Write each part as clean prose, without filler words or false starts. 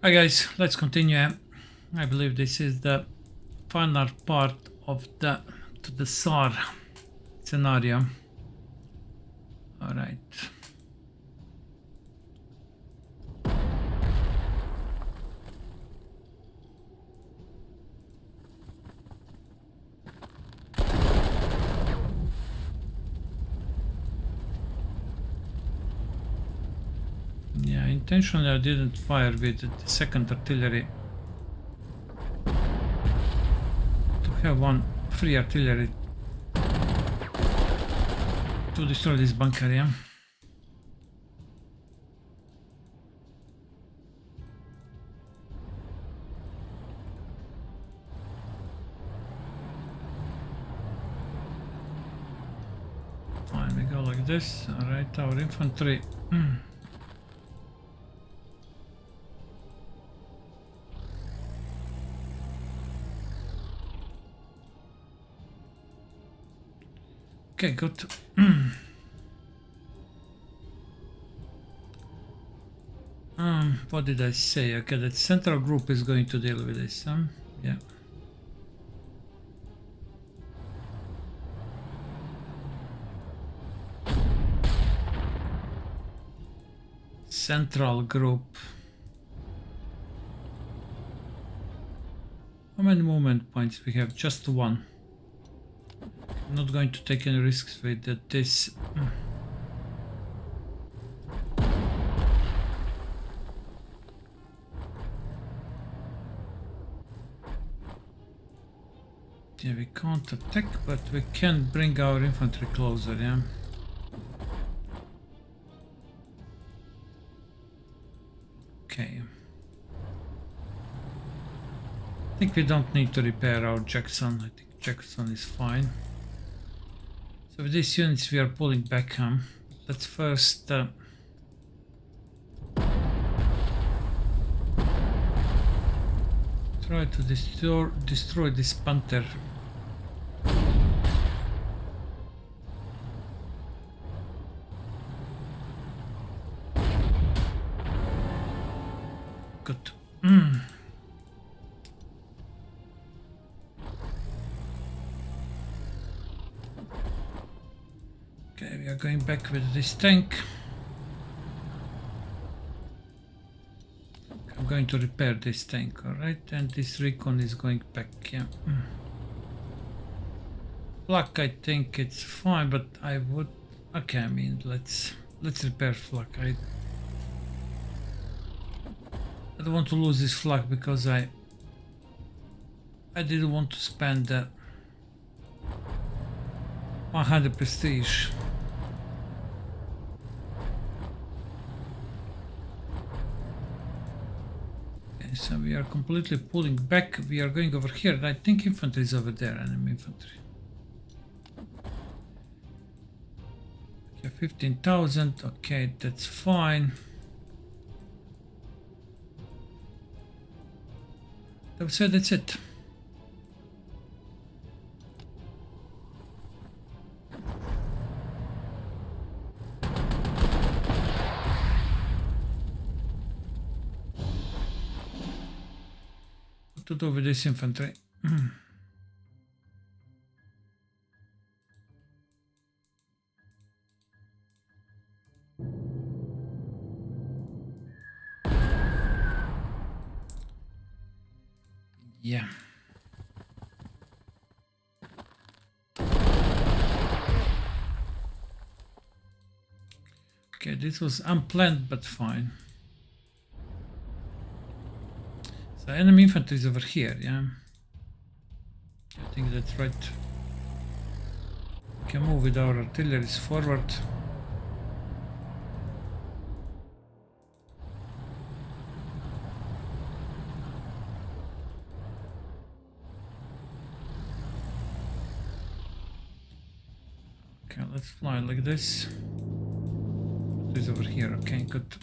Hi guys, let's continue. I believe this is the final part of the Saar scenario. All right. Yeah, intentionally I didn't fire with the second artillery to have one free artillery to destroy this bunker, yeah? Fine, we go like this. Alright, our infantry. Okay, good. What did I say? Okay, that central group is going to deal with this, yeah. Central group. How many movement points we have? Just one. I'm not going to take any risks with this. Yeah, we can't attack, but we can bring our infantry closer, yeah? Okay. I think we don't need to repair our Jackson. I think Jackson is fine. So with these units we are pulling back. Let's first try to destroy this Panther. Good. Okay, we are going back with this tank. I'm going to repair this tank, alright? And this recon is going back, yeah. Flak, I think it's fine, but I would... Okay, I mean, let's repair flak. I don't want to lose this flak because I didn't want to spend 100 prestige. Okay, so we are completely pulling back. We are going over here. I think infantry is over there, enemy infantry. Okay, 15,000. Okay, that's fine. So that's it. What to do with this infantry? Yeah. Okay, this was unplanned, but fine. So enemy infantry is over here, yeah? I think that's right. We can move with our artillery forward. Okay, let's fly like this. It's over here, okay, good.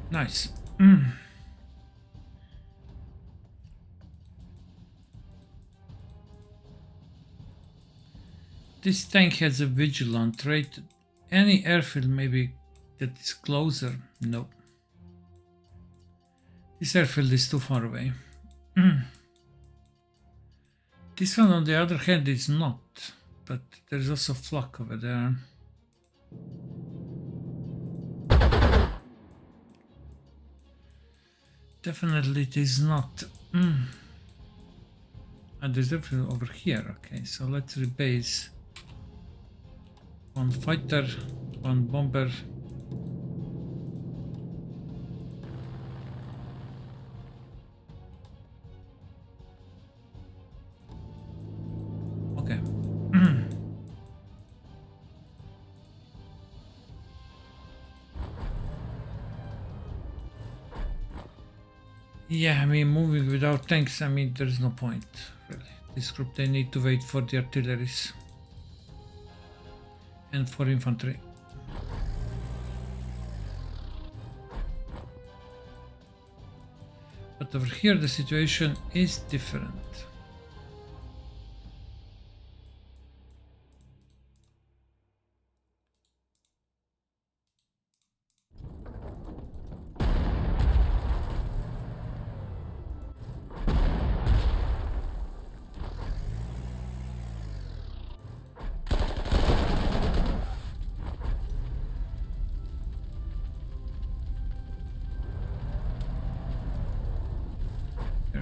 Nice. This tank has a vigilant rate. Any airfield maybe that is closer? Nope. This airfield is too far away. This one on the other hand is not, but there's also flak over there. Definitely it is not. And there's airfield over here. Okay, so let's rebase. One fighter, one bomber. Okay. Yeah, I mean, moving without tanks, I mean, there's no point, really. This group, they need to wait for the artilleries. And for infantry. But over here the situation is different.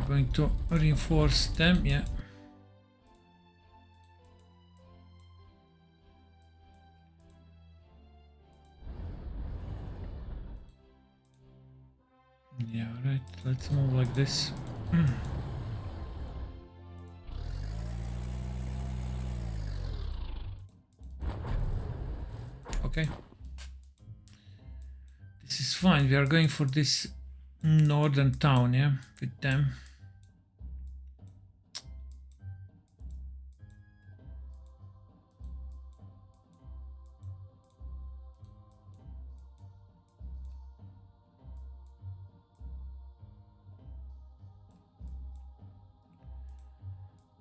Going to reinforce them, yeah. Yeah, right, let's move like this. Okay. This is fine, we are going for this northern town, yeah, with them.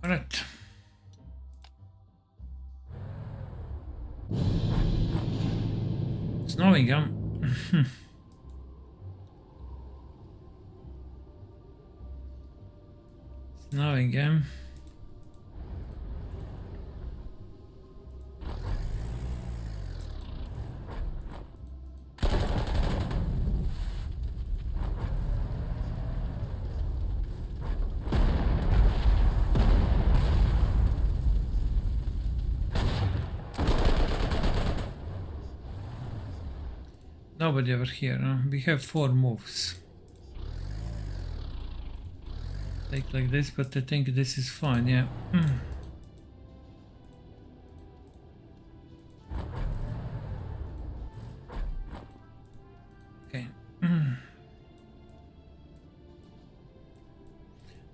All right. Snowing, huh? Snowing, huh? Nobody over here, huh? We have 4 moves. Take like this, but I think this is fine, yeah. Okay.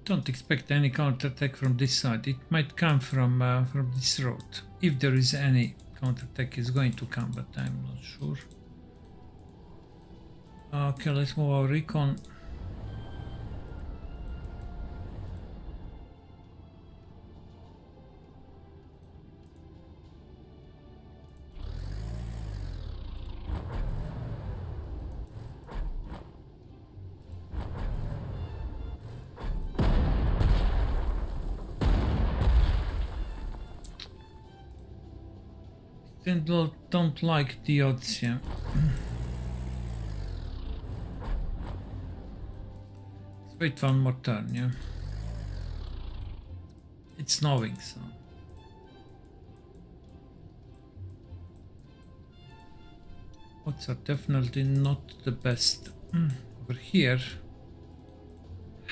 Don't expect any counterattack from this side. It might come from this road. If there is any counterattack, is going to come, but I'm not sure. Okay, let's move our recon. Don't like the odds, yeah. Wait one more turn, yeah. It's snowing, so. Odds are definitely not the best. Over here.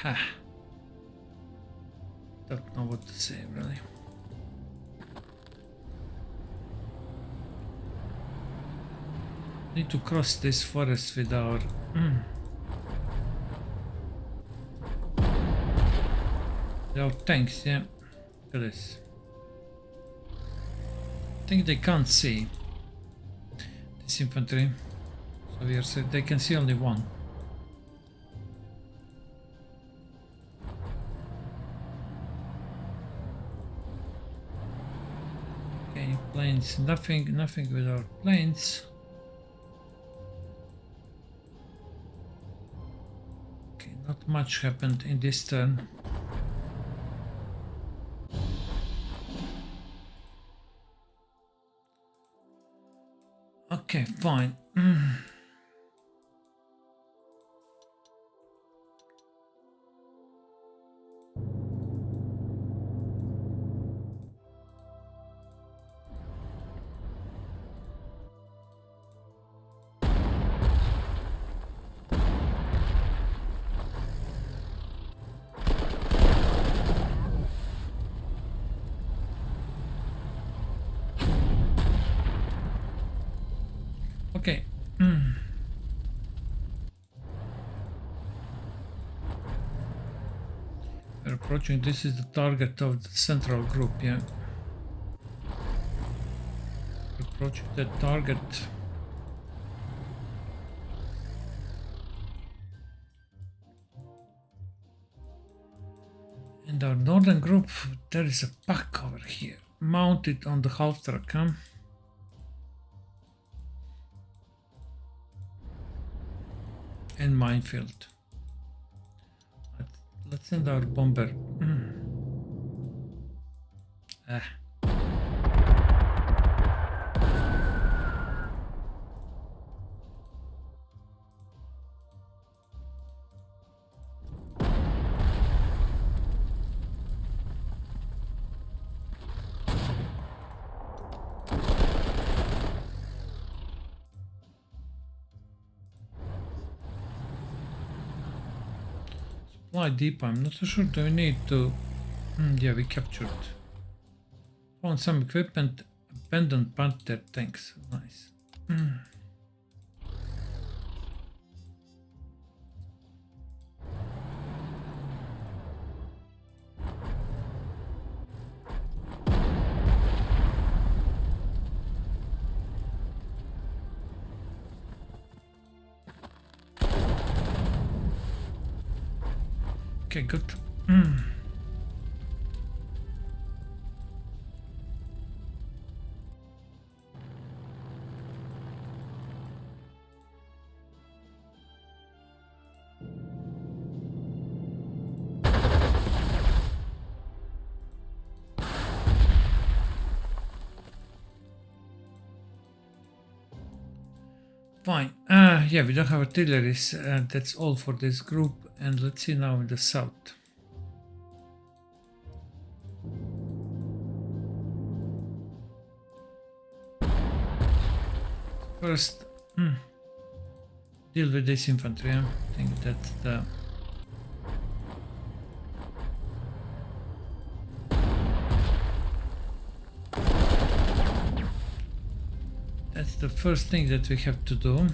Ha. Don't know what to say, really. Need to cross this forest with our. Without tanks, yeah. Look at this. I think they can't see this infantry. So we are they can see only one. Planes, nothing with our planes. Okay, not much happened in this turn. Okay, fine. Okay. We're approaching. This is the target of the central group, yeah. Approaching the target. And our northern group, there is a pack over here, mounted on the half track, huh? And minefield. Let's send our bomber. Supply depot, I'm not so sure. Do we need to... yeah, we captured. Found some equipment. Abandoned Panzer tanks. Nice. Okay, good. Fine. Yeah, we don't have artillery. That's all for this group. And let's see now in the south. First, deal with this infantry. I think that's the... That's the first thing that we have to do.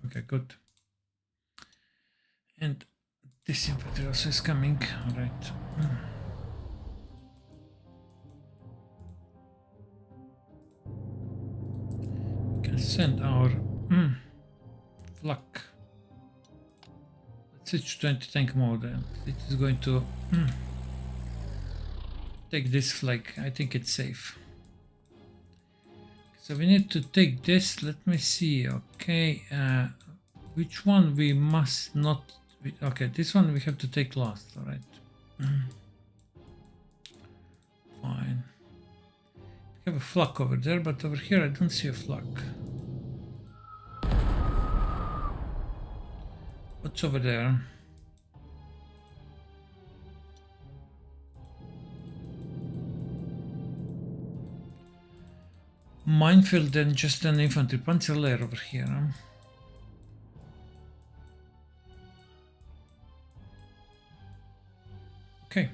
Okay, good. And this infantry also is coming. All right. We can send our flak. Let's switch to anti-tank mode, and it is going to take this flag. I think it's safe. So we need to take this. Let me see. Okay, which one we must not... Okay, this one we have to take last, all right. Fine. We have a flak over there, but over here I don't see a flak. What's over there? Minefield and just an infantry panzer layer over here, huh? Okay.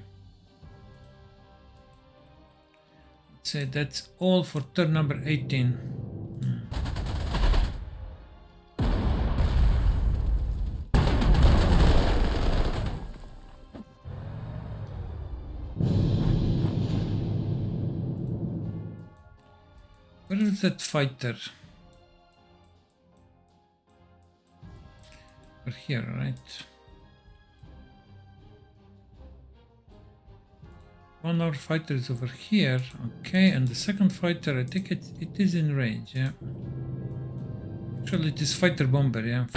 Let's say that's all for turn number 18. Where is that fighter? Over here, right? One of our fighter is over here, okay, and the second fighter, I think it is in range, yeah. Actually, it is fighter bomber, yeah.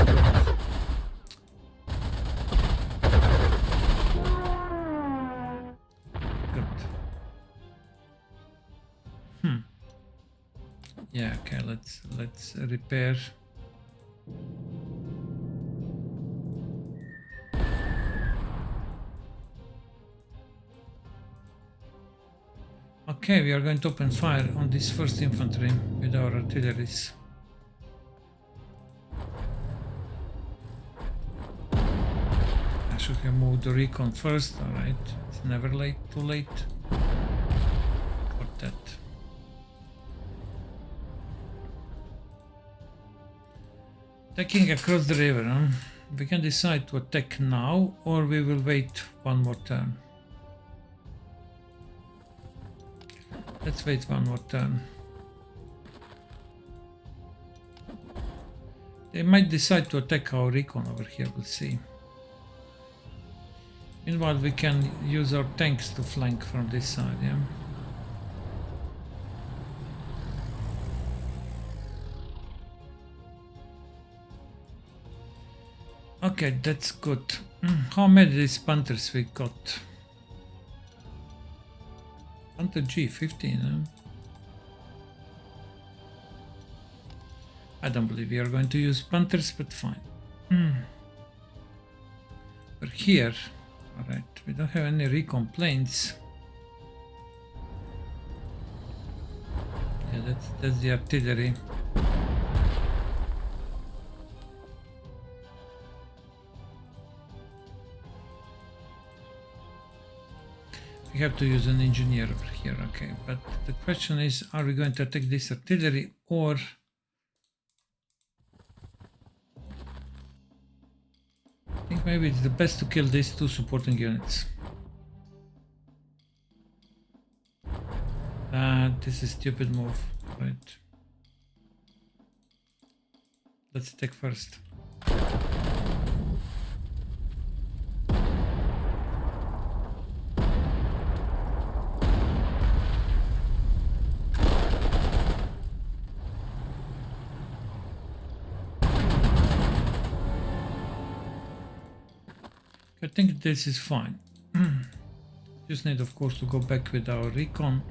Good. Yeah, okay, let's repair. Okay, we are going to open fire on this first infantry with our artilleries. I should have moved the recon first, alright. It's never too late for that. Attacking across the river, huh? We can decide to attack now or we will wait one more turn. Let's wait one more turn. They might decide to attack our recon over here, we'll see. Meanwhile, we can use our tanks to flank from this side, yeah? Okay, that's good. How many these Panthers we got? Panther G, 15, huh? I don't believe we are going to use Panthers, but fine. We're here. Alright, we don't have any recon planes. Yeah, that's the artillery. We have to use an engineer over here, okay. But the question is, are we going to attack this artillery or... I think maybe it's the best to kill these two supporting units. This is a stupid move, right? Let's attack first. I think this is fine. Just need, of course, to go back with our recon.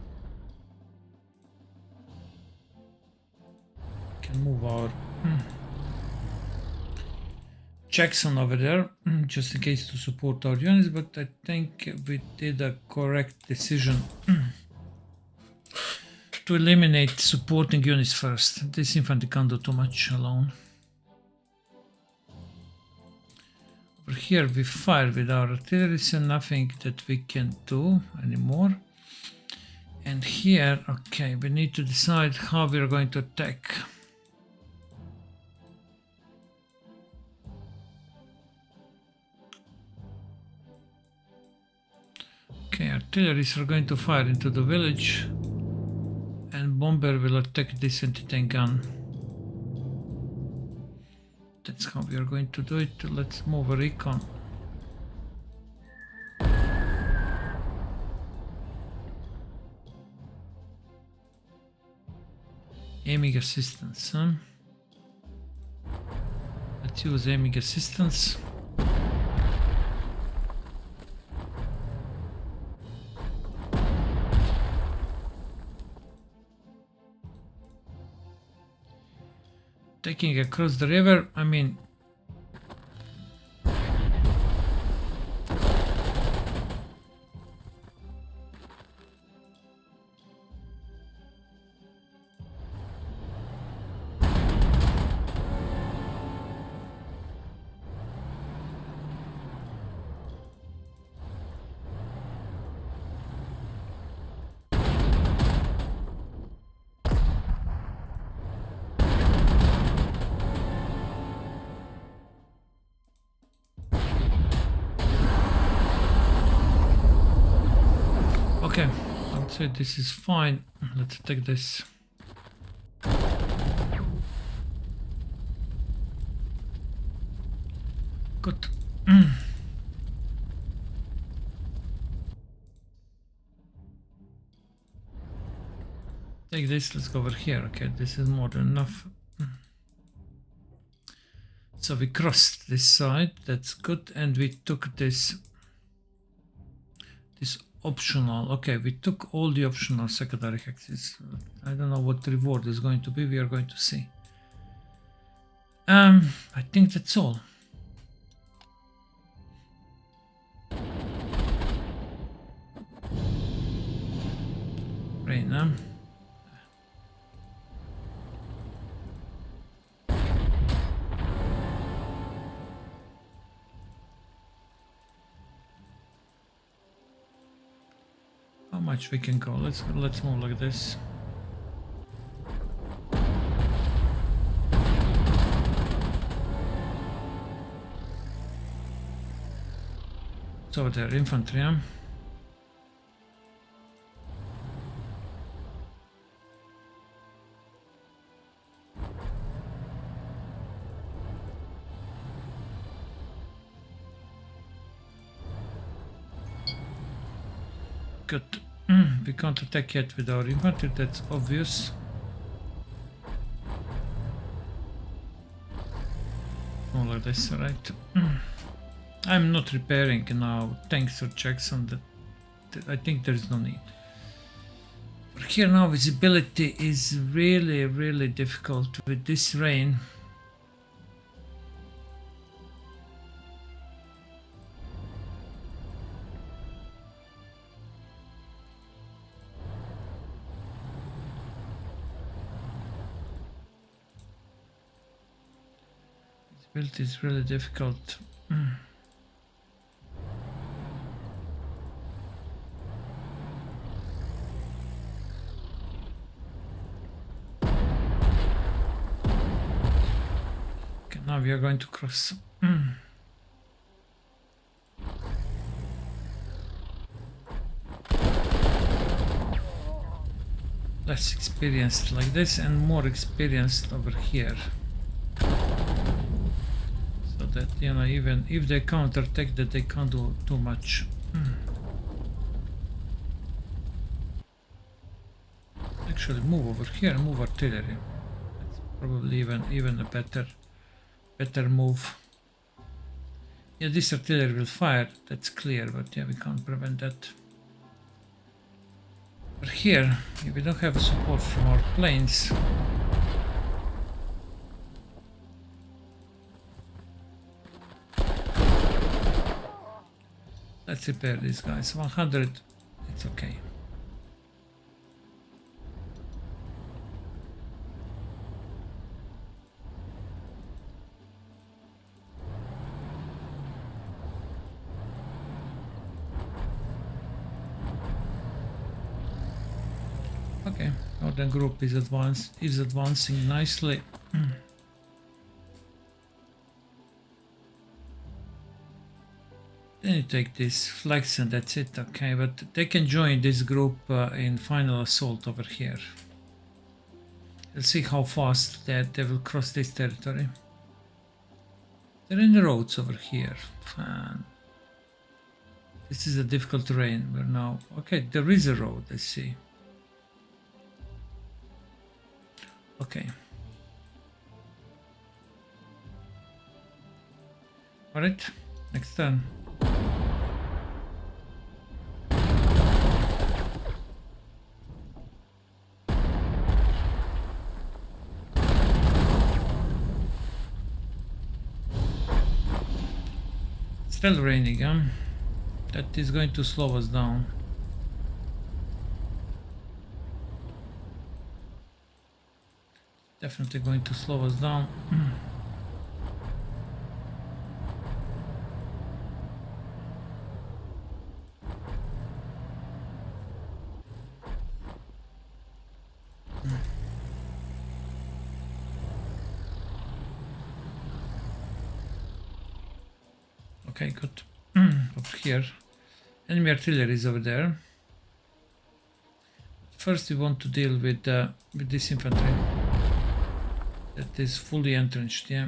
Can move our Jackson over there, just in case to support our units, but I think we did a correct decision to eliminate supporting units first. This infantry can't do too much alone. Over here we fire with our artillery, so nothing that we can do anymore. And here, okay, we need to decide how we are going to attack. Okay, artilleries are going to fire into the village and bomber will attack this anti-tank gun. That's how we are going to do it. Let's move a recon. Aiming assistance, huh? Let's use aiming assistance. Taking across the river, I mean, okay, I would say this is fine. Let's take this. Take this, let's go over here. Okay, this is more than enough. So we crossed this side, that's good, and we took this optional. Okay, we took all the optional secondary hexes. I don't know what the reward is going to be, we are going to see. I think that's all. Rain, huh? How much we can go? Let's move like this. So there, infantry. Huh? Good. We can't attack yet with our infantry, that's obvious. More like this, right? I'm not repairing now tanks or checks on that. I think there's no need. But here now visibility is really difficult with this rain. Visibility is really difficult. Now we are going to cross. Less experienced like this and more experienced over here. So that, you know, even if they counterattack, that they can't do too much. Actually move over here and move artillery. That's probably even a better move. Yeah, this artillery will fire, that's clear, but yeah, we can't prevent that. But here, if we don't have support from our planes, let's repair these guys. 100, it's okay. Okay, northern group is advancing nicely. Then you take this flex and that's it, okay, but they can join this group in final assault over here. Let's see how fast that they will cross this territory. They're in the roads over here. This is a difficult terrain. We're now... Okay, there is a road, let's see. Okay. Alright, next turn. Still raining, huh? That is going to slow us down. Definitely going to slow us down. Okay, good. Over here. Enemy artillery is over there. First we want to deal with this infantry. That is fully entrenched, yeah.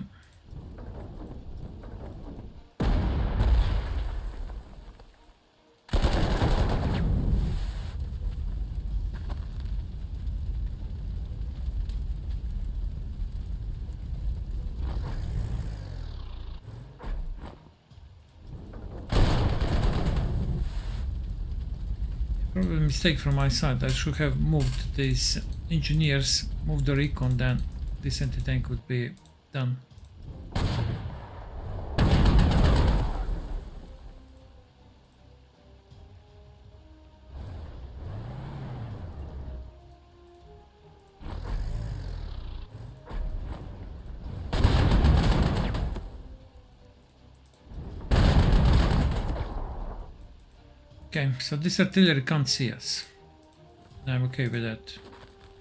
Probably a mistake from my side. I should have moved these engineers, moved the recon, then this anti-tank would be done. Okay, so this artillery can't see us. I'm okay with that.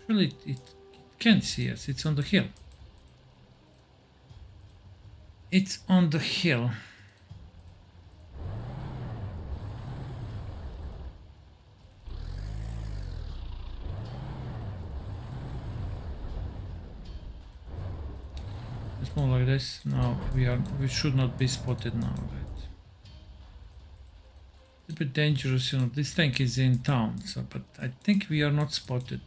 Actually, it can see us. It's on the hill. It's on the hill. It's more like this. No, we should not be spotted now, right? It's a bit dangerous, you know. This tank is in town, so but I think we are not spotted.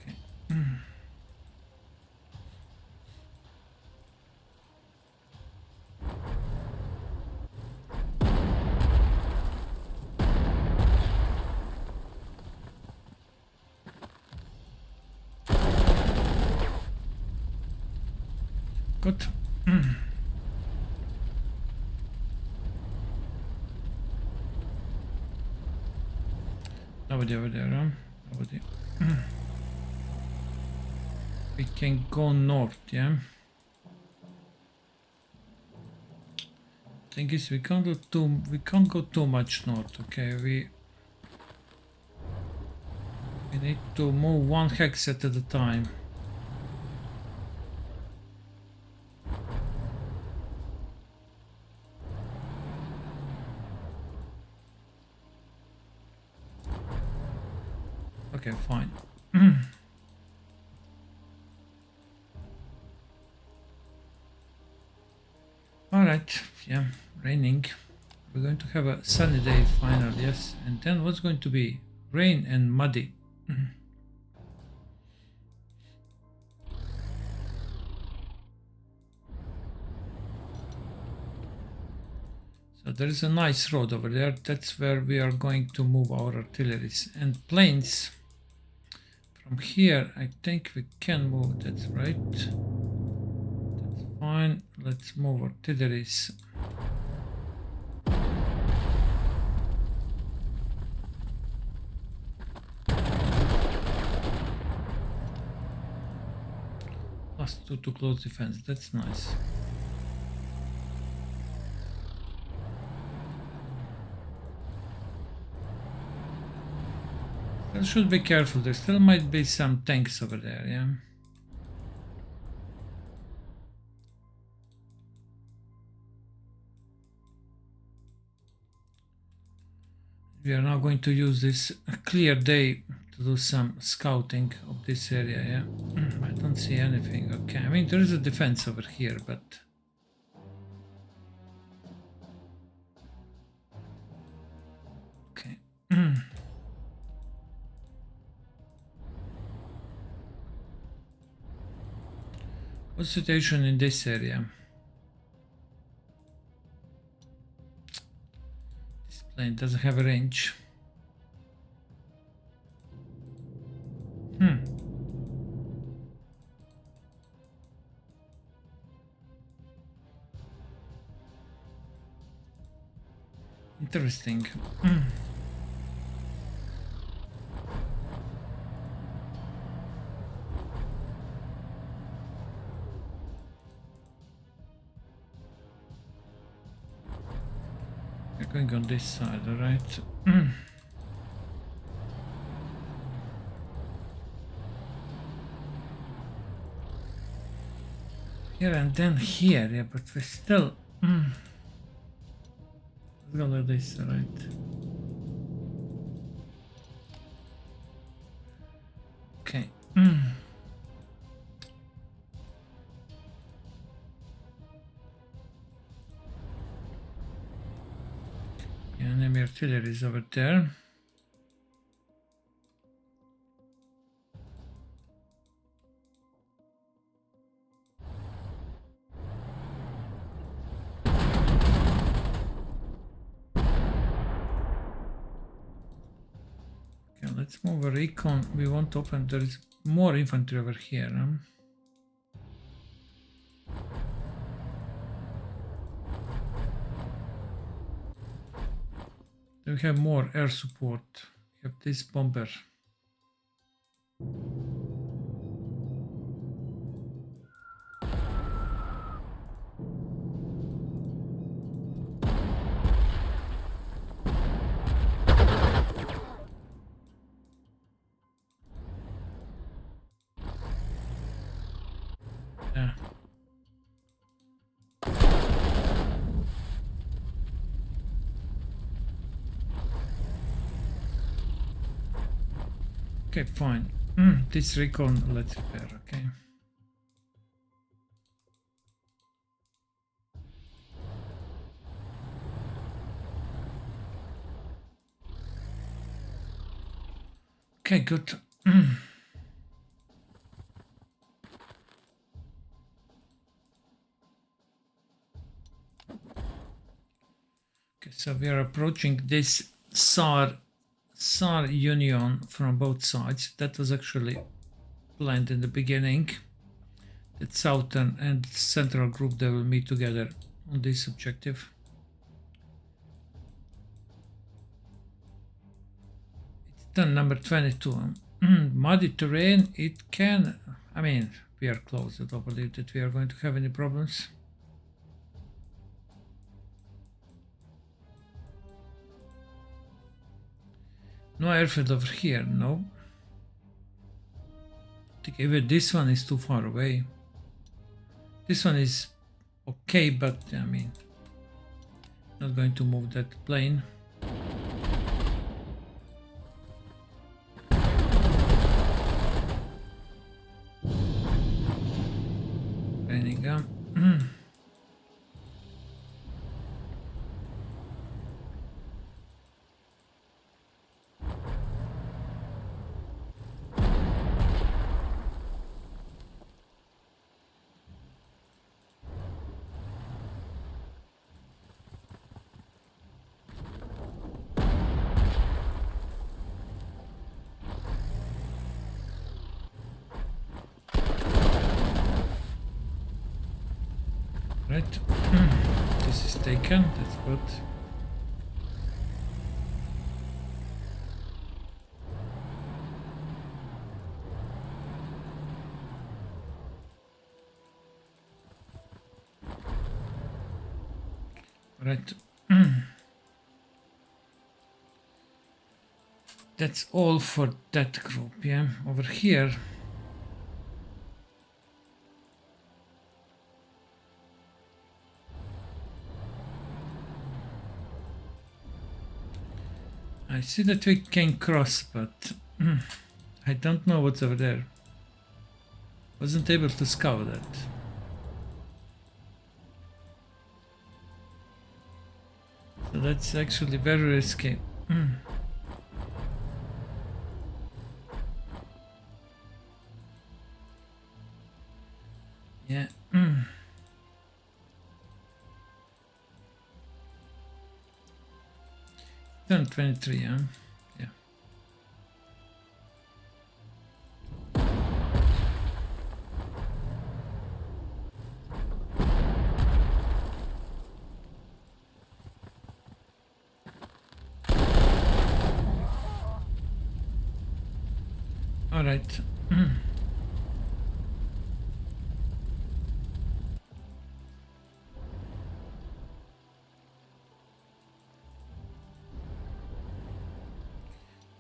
Okay. Good. Nobody over there, huh? Nobody. We can go north, yeah? Thing is, we can't go too much north, okay? We need to move one hex at a time. Okay, fine. All right, yeah, raining. We're going to have a sunny day finally, yes. And then what's going to be? Rain and muddy. So there is a nice road over there. That's where we are going to move our artilleries and planes. From here, I think we can move. That's right. That's fine. Let's move artilleries. +2 to close defense. That's nice. I should be careful. There still might be some tanks over there, yeah. We are now going to use this clear day to do some scouting of this area, yeah. I don't see anything. Okay, I mean there is a defense over here, but okay. What's the situation in this area? This plane doesn't have a range. Interesting. We're going on this side, all right? Here and then here, yeah, but we're still. Let's go like this, all right? Okay. Yeah, enemy artillery is over there. Let's move a recon. We want to open. There is more infantry over here. We have more air support. We have this bomber. Yeah. Okay, fine. This recon, let's repair, okay. Okay, good. Okay, so we are approaching this Saar union from both sides. That was actually planned in the beginning. The southern and central group, they will meet together on this objective. It's turn number 22. Muddy terrain, it can, I mean, we are close. I don't believe that we are going to have any problems. No airfield over here, no. I think even this one is too far away. This one is okay, but I mean, not going to move that plane. Training gun. Right, this is taken, that's good. Right, that's all for that group, yeah. Over here, I see that we can cross, but I don't know what's over there. Wasn't able to scout that. So that's actually very risky. Yeah. Turn 23, huh? Yeah. All right.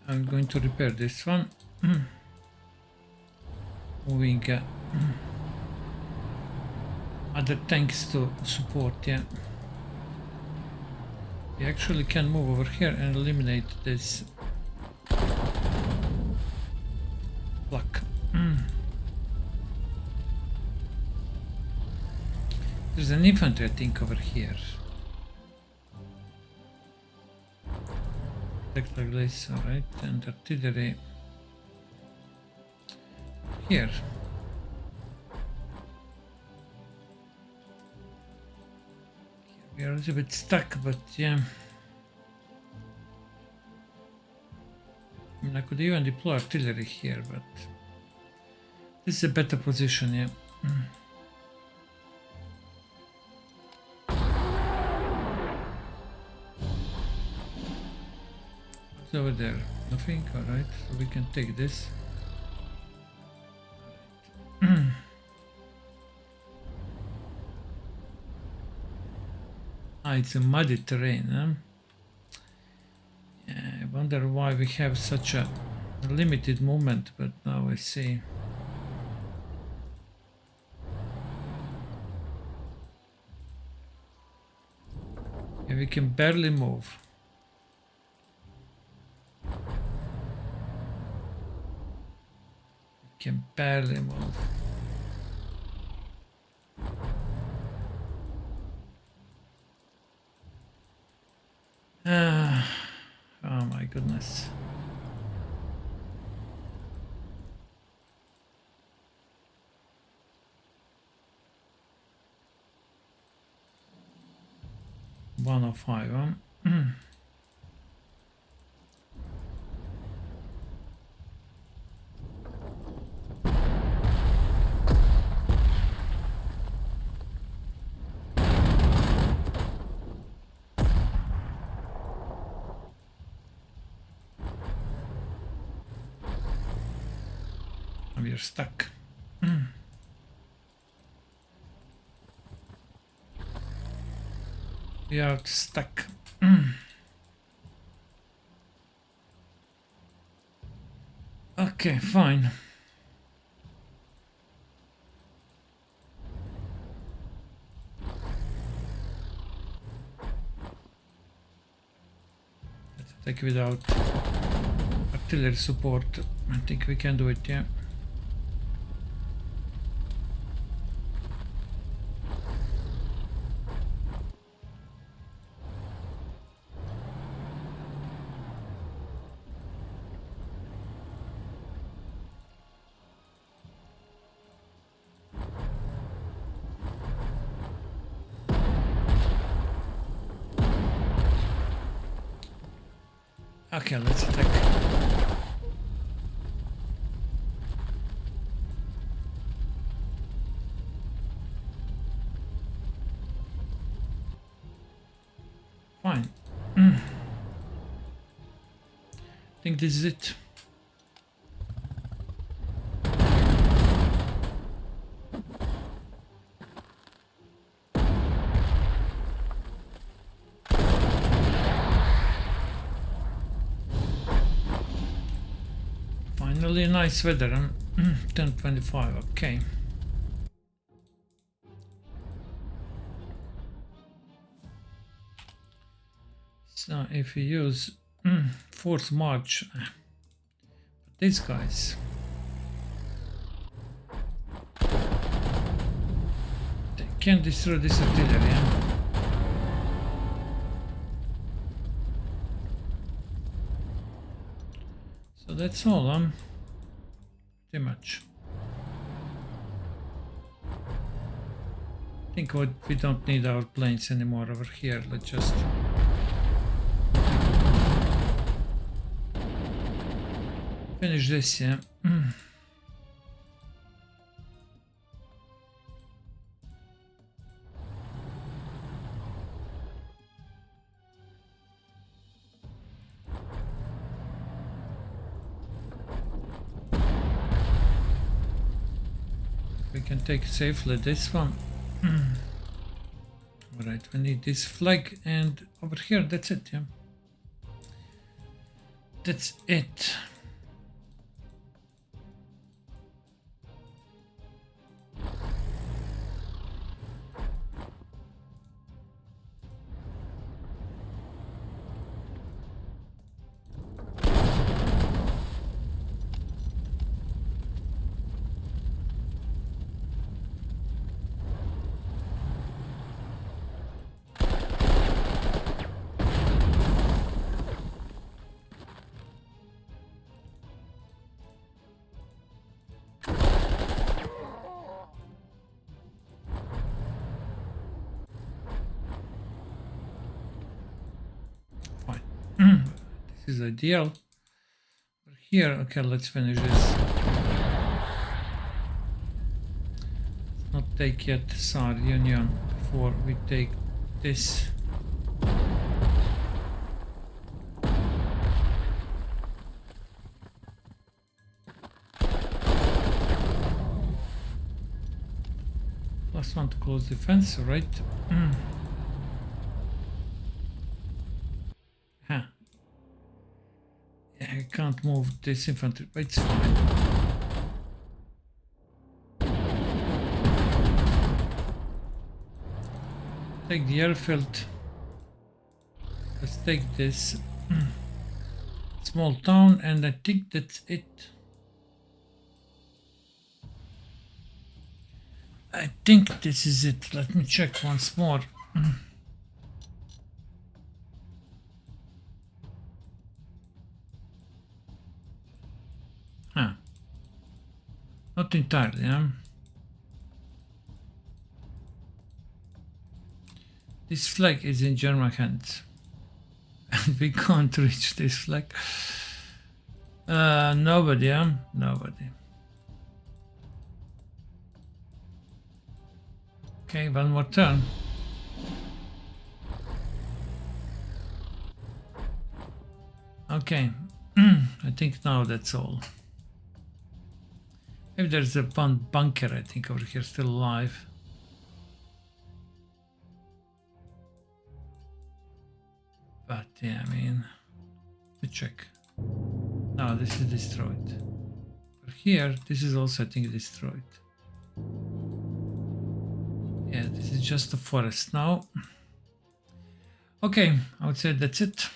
I'm going to repair this one. Moving other tanks to support, yeah. We actually can move over here and eliminate this block. There's an infantry, I think, over here. Looks like this, alright, and artillery here. We are a little bit stuck, but yeah. I could even deploy artillery here, but this is a better position, yeah. What's over there? Nothing? Alright, so we can take this. Ah, it's a muddy terrain, huh? Yeah, I wonder why we have such a limited movement, but now I see. Yeah, we can barely move. We can barely move. Oh my goodness. One of five, huh? We are stuck. We are stuck. Okay, fine. Let's attack without artillery support. I think we can do it, yeah. Okay, let's attack. Fine. I think this is it. Finally, nice weather, huh? 10:25, okay. So if we use 4th March, these guys, they can destroy this artillery, huh? So that's all, pretty much. I think we don't need our planes anymore over here. Let's just finish this, yeah. We can take safely this one. Alright, we need this flag, and over here, that's it, yeah. That's it. This is ideal. Over here. Okay, let's finish this. Let's not take yet Saar Union before we take this. +1 to close defense, right? Huh. Yeah, I can't move this infantry, but it's fine. Take the airfield. Let's take this small town, and I think that's it. I think this is it. Let me check once more. Huh. Not entirely, huh? This flag is in German hands. And we can't reach this flag. Nobody, huh? Nobody. Okay, one more turn. Okay, I think now that's all. Maybe there's a one bunker, I think, over here still alive. But yeah, I mean, let me check. No, this is destroyed. Over here, this is also, I think, destroyed. Yeah, this is just a forest now. Okay, I would say that's it.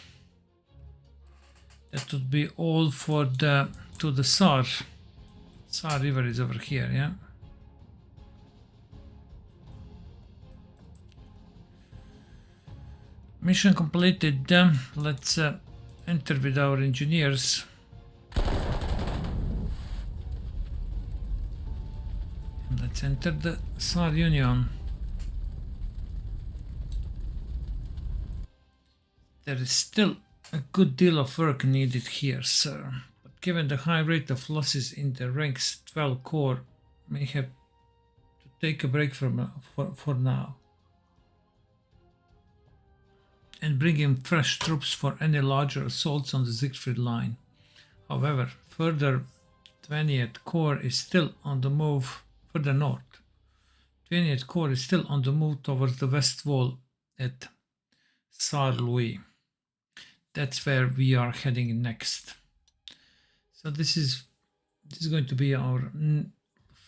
That would be all for the Saar. Saar River is over here, yeah. Mission completed. Let's enter with our engineers. And let's enter the Saar Union. There is still a good deal of work needed here, sir. But given the high rate of losses in the ranks, 12 Corps may have to take a break for now. And bring in fresh troops for any larger assaults on the Siegfried line. However, further 20th Corps is still on the move further north. 20th Corps is still on the move towards the Westwall at Saar-Louis. That's where we are heading next. So this is going to be our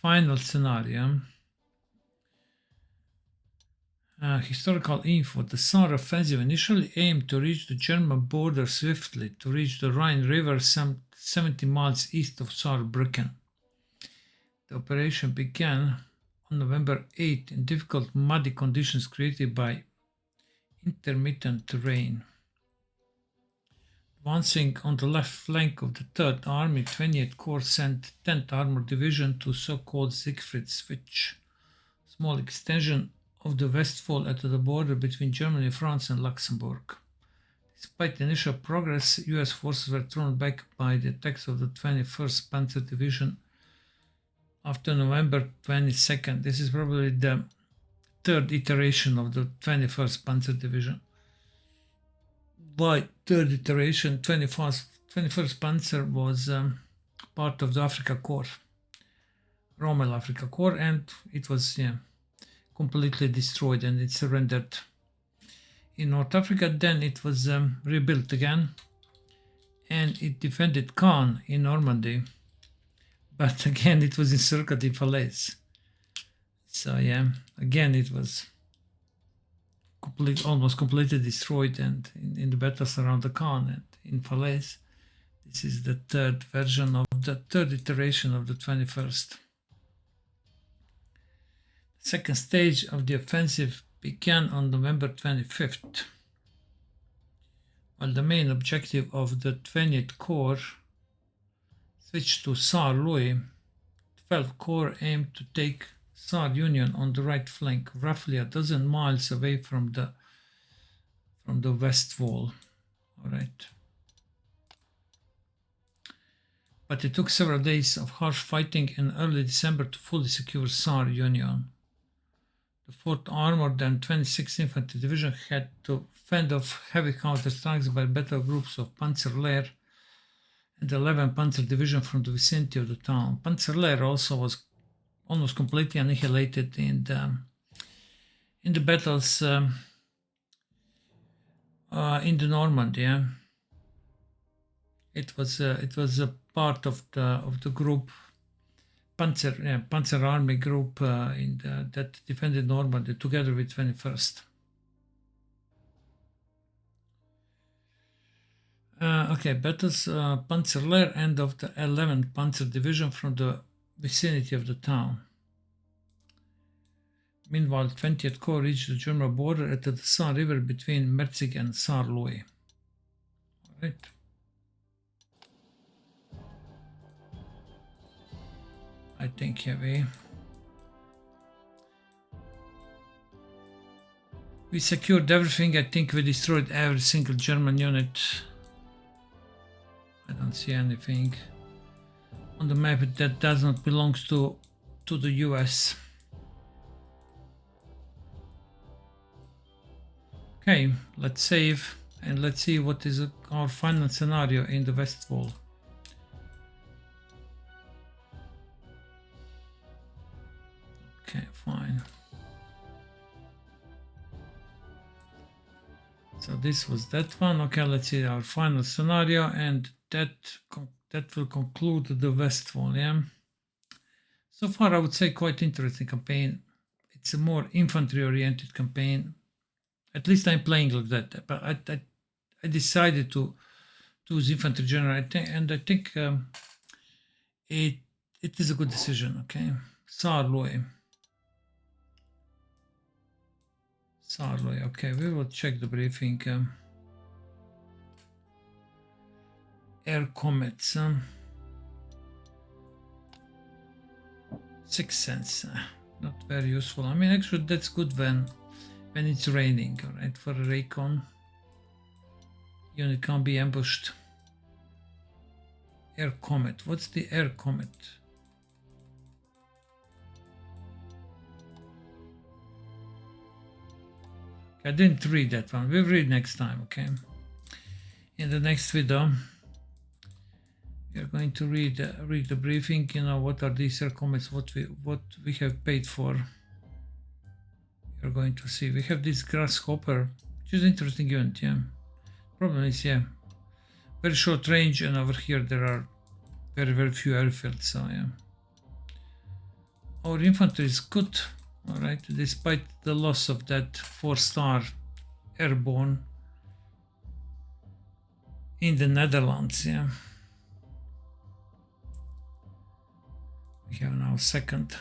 final scenario. Historical info. The Saar offensive initially aimed to reach the German border swiftly, to reach the Rhine River some 70 miles east of Saarbrücken. The operation began on November 8 in difficult muddy conditions created by intermittent rain. Advancing on the left flank of the 3rd Army, 20th Corps sent 10th Armored Division to so-called Siegfried Switch, small extension of the Westwall at the border between Germany, France and Luxembourg. Despite initial progress, US forces were thrown back by the attacks of the 21st Panzer Division after November 22nd. This is probably the 3rd iteration of the 21st Panzer Division. By 3rd iteration, 21st Panzer was part of the Africa Corps, Rommel Africa Corps, and it was completely destroyed and it surrendered in North Africa. Then it was rebuilt again and it defended Caen in Normandy, but again it was encircled in Falaise. So yeah, again it was almost completely destroyed, and in the battles around the Caen and in Falaise. This is the 3rd version of the 3rd iteration of the 21st. The 2nd stage of the offensive began on November 25th. While the main objective of the 20th Corps switched to Saar-Louis, 12th Corps aimed to take Saar Union on the right flank, roughly a dozen miles away from the Westwall. All right. but it took several days of harsh fighting in early December to fully secure Saar Union. The 4th Armored and 26th Infantry Division had to fend off heavy counter-strikes by battle groups of Panzer Lehr and the 11th Panzer Division from the vicinity of the town. Panzer Lehr also was almost completely annihilated in the battles in the Normandy. Yeah? It was a part of the group Panzer Army group that defended Normandy together with 21st. Okay, battles Panzer Lehr and of the 11th Panzer Division from the vicinity of the town. Meanwhile, 20th Corps reached the German border at the Saar River between Merzig and Saarlouis. All right. I think heavy. We secured everything. I think we destroyed every single German unit. I don't see anything on the map that does not belong to the US. Okay, let's save and let's see what is our final scenario in the Westwall. Okay, fine. So this was that one. Okay, let's see our final scenario, and that will conclude the Westwall. Yeah. So far, I would say quite interesting campaign. It's a more infantry-oriented campaign. At least I'm playing like that. But I decided to choose infantry general, and I think it is a good decision. Okay, Saarlouis. Okay, we will check the briefing. Air comets. 6 cents. Not very useful. I mean, actually, that's good when it's raining. All right, for a recon. Unit can't be ambushed. Air comet. What's the air comet? I didn't read that one. We'll read next time, okay? In the next video, we are going to read the briefing. You know, what are these air comets? What we have paid for. You're going to see. We have this grasshopper, which is an interesting unit. Yeah. Problem is, yeah, very short range, and over here there are very few airfields. So yeah, our infantry is good. All right, despite the loss of that 4-star airborne in the Netherlands, yeah. We have now 2nd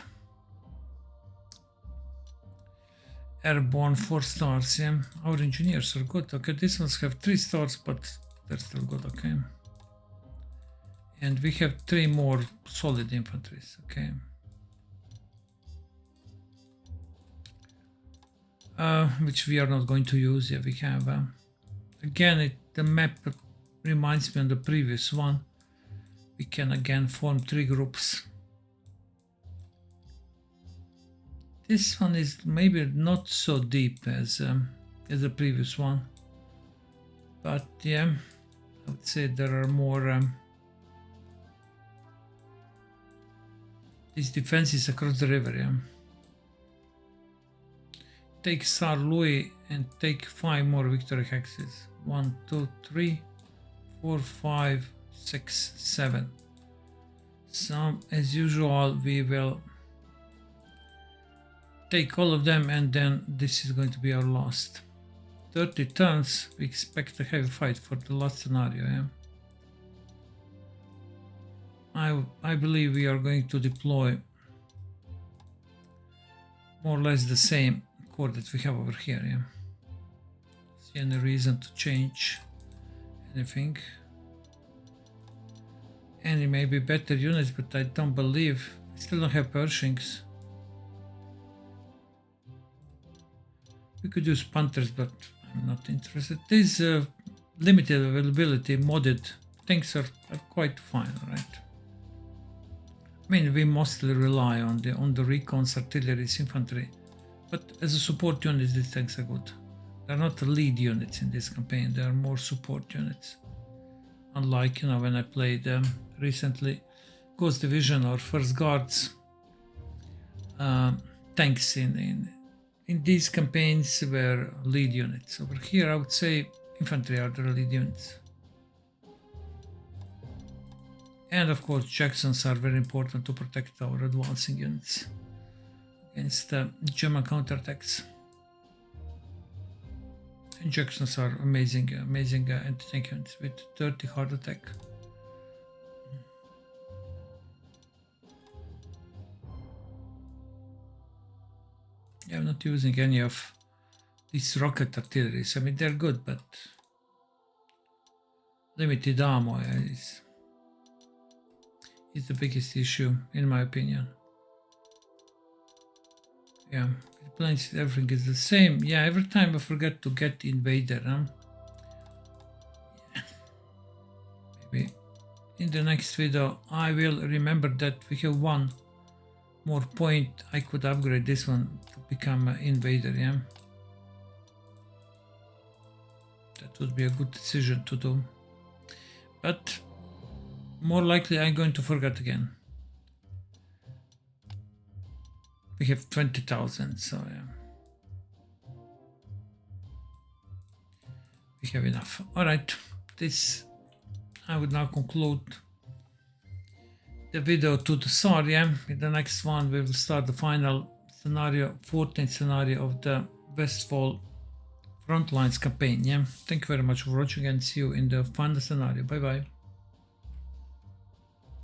airborne 4 stars, yeah. Our engineers are good. Okay, these ones have 3 stars, but they're still good, okay. And we have 3 more solid infantries, okay. Which we are not going to use. Yeah, we have again the map reminds me of the previous one. We can again form 3 groups. This one is maybe not so deep as the previous one, but yeah, I would say there are more these defenses across the river. Yeah. Take Saarlouis and take 5 more victory hexes. 1, 2, 3, 4, 5, 6, 7. So as usual, we will take all of them, and then this is going to be our last. 30 turns. We expect a heavy fight for the last scenario. Yeah? I believe we are going to deploy more or less the same core that we have over here. Yeah. See any reason to change anything? Any maybe better units, but I don't believe. We still don't have Pershings. We could use Panthers, but I'm not interested. These limited availability modded things are quite fine, right? I mean, we mostly rely on the recons, artilleries, infantry, but as a support unit, these tanks are good. They're not the lead units in this campaign; they are more support units. Unlike, you know, when I played recently, Ghost Division or First Guards, tanks in these campaigns were lead units. Over here, I would say infantry are the lead units. And of course, Jacksons are very important to protect our advancing units against German counterattacks. And Jacksons are amazing anti-tank units with 30 hard attack. Yeah, I'm not using any of these rocket artilleries. I mean, they're good, but limited ammo is the biggest issue, in my opinion. Yeah, the planes, everything is the same. Yeah, every time I forget to get invader. Maybe in the next video I will remember that we have one more point. I could upgrade this one to become an invader. Yeah, that would be a good decision to do, but more likely I'm going to forget again. We have 20,000, so yeah, we have enough. All right, this I would now conclude the video to the Saar. Yeah, in the next one we will start the final scenario, 14th scenario of the Westwall Frontlines campaign. Yeah, thank you very much for watching and see you in the final scenario. Bye bye.